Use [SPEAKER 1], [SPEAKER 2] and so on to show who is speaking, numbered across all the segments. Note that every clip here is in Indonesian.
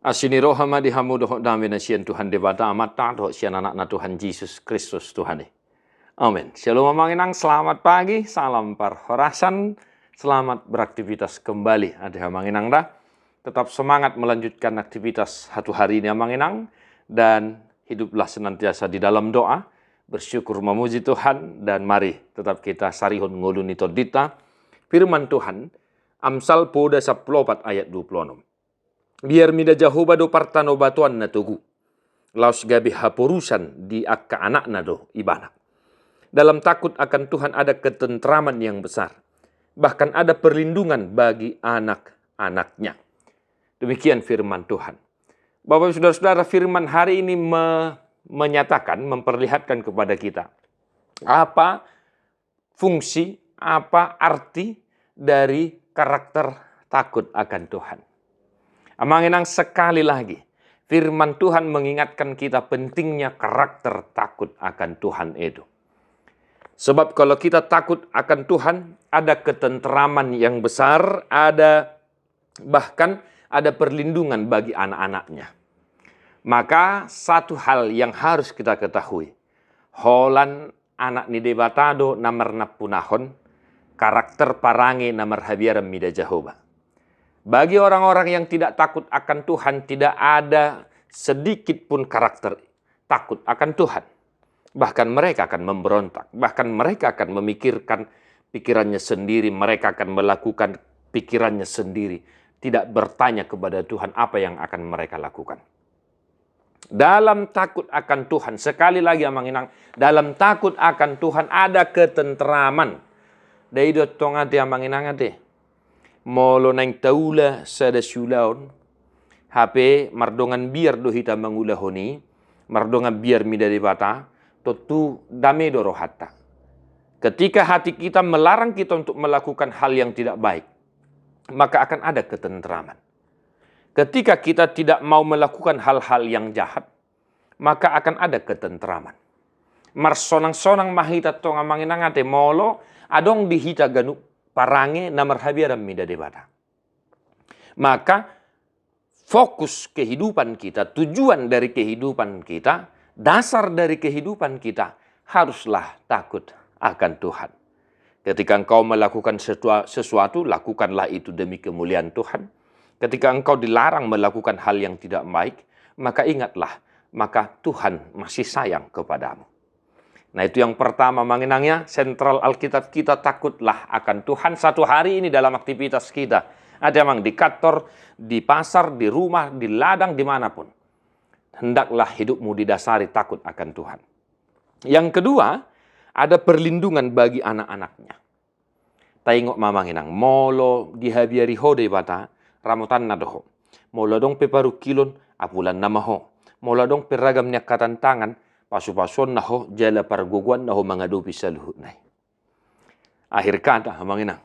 [SPEAKER 1] Asini rohama dihamudoh dami na sian Tuhan debata amat doh sian anak na Tuhan Yesus Kristus Tuhan. Amin. Shalom manginang, selamat pagi, salam parhorasan, selamat beraktivitas kembali. Ada manginang dah. Tetap semangat melanjutkan aktivitas satu hari ini manginang, dan hiduplah senantiasa di dalam doa, bersyukur memuji Tuhan, dan mari tetap kita sarihun nguluni todita firman Tuhan. Amsal poda 14 ayat 26. Biar mida Jahoba do partano batuan na tugu. Laos gabi hapurusan di akka anak na do ibana. Dalam takut akan Tuhan ada ketentraman yang besar. Bahkan ada perlindungan bagi anak-anaknya. Demikian firman Tuhan. Bapak saudara-saudara, firman hari ini menyatakan, memperlihatkan kepada kita apa fungsi, apa arti dari karakter takut akan Tuhan. Amanginang, sekali lagi firman Tuhan mengingatkan kita pentingnya karakter takut akan Tuhan itu. Sebab kalau kita takut akan Tuhan, ada ketenteraman yang besar, bahkan ada perlindungan bagi anak-anaknya. Maka satu hal yang harus kita ketahui, holan anak ni debatado namar napunahon, karakter parangi namar habiaram mida Jahoba. Bagi orang-orang yang tidak takut akan Tuhan, tidak ada sedikit pun karakter takut akan Tuhan. Bahkan mereka akan memberontak, bahkan mereka akan memikirkan pikirannya sendiri, mereka akan melakukan pikirannya sendiri, tidak bertanya kepada Tuhan apa yang akan mereka lakukan. Dalam takut akan Tuhan, sekali lagi amanginang, dalam takut akan Tuhan ada ketenteraman. Daido tongate amanginang ate. Molo nang taula sada sulaun, HP mardongan biar do hita mangulahoni, mardongan biar midari bata, totu dame doro hatta. Ketika hati kita melarang kita untuk melakukan hal yang tidak baik, maka akan ada ketenteraman. Ketika kita tidak mau melakukan hal-hal yang jahat, maka akan ada ketenteraman. Marsonang-sonang mahita tonga manginangate molo, adong dihita ganu parange namar habiaram mida debata. Maka fokus kehidupan kita, tujuan dari kehidupan kita, dasar dari kehidupan kita haruslah takut akan Tuhan. Ketika engkau melakukan sesuatu, lakukanlah itu demi kemuliaan Tuhan. Ketika engkau dilarang melakukan hal yang tidak baik, maka ingatlah, maka Tuhan masih sayang kepadamu. Nah, itu yang pertama manginangnya, sentral Alkitab kita, takutlah akan Tuhan. Satu hari ini dalam aktivitas kita, ada memang di kantor, di pasar, di rumah, di ladang, dimanapun. Hendaklah hidupmu didasari takut akan Tuhan. Yang kedua, ada perlindungan bagi anak-anaknya. Taingok mamanginang, molo dihabiari hode bata, ramutan nadoho. Molo dong peparu kilon, apulan namaho. Molo dong peragam nyakatan tangan, pasu-pasuan naho jala parguguan naho mengadupi saluhut nai. Akhir kata manginang,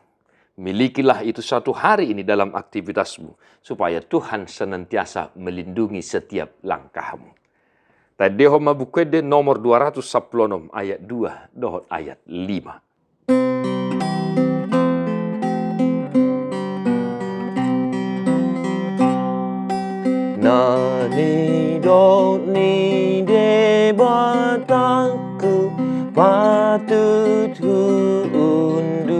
[SPEAKER 1] milikilah itu satu hari ini dalam aktivitasmu, supaya Tuhan senantiasa melindungi setiap langkahmu. Tadi ho mabukede nomor 216 ayat 2 dohot ayat 5. Nani do ni debataku patut undukoni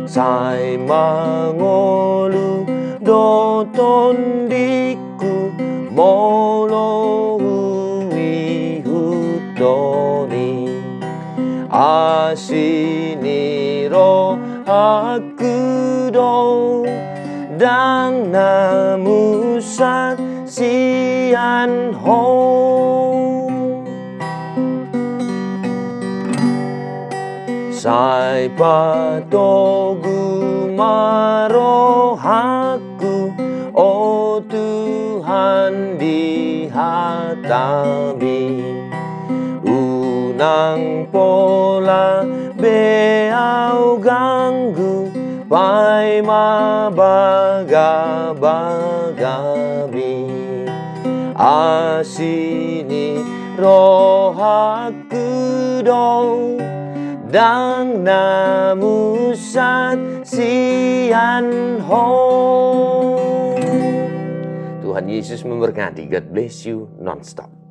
[SPEAKER 1] sai mangolu do tondiku molo hui hutoni asini ro aku do dang namusat sian ho sai patogu marohaku, oh Tuhan di hatabi unang pola beau ganggu pai mabaga-bagabi asini rohaku dong dang namusat sian ho
[SPEAKER 2] Tuhan Yesus memberkati. God bless you non-stop.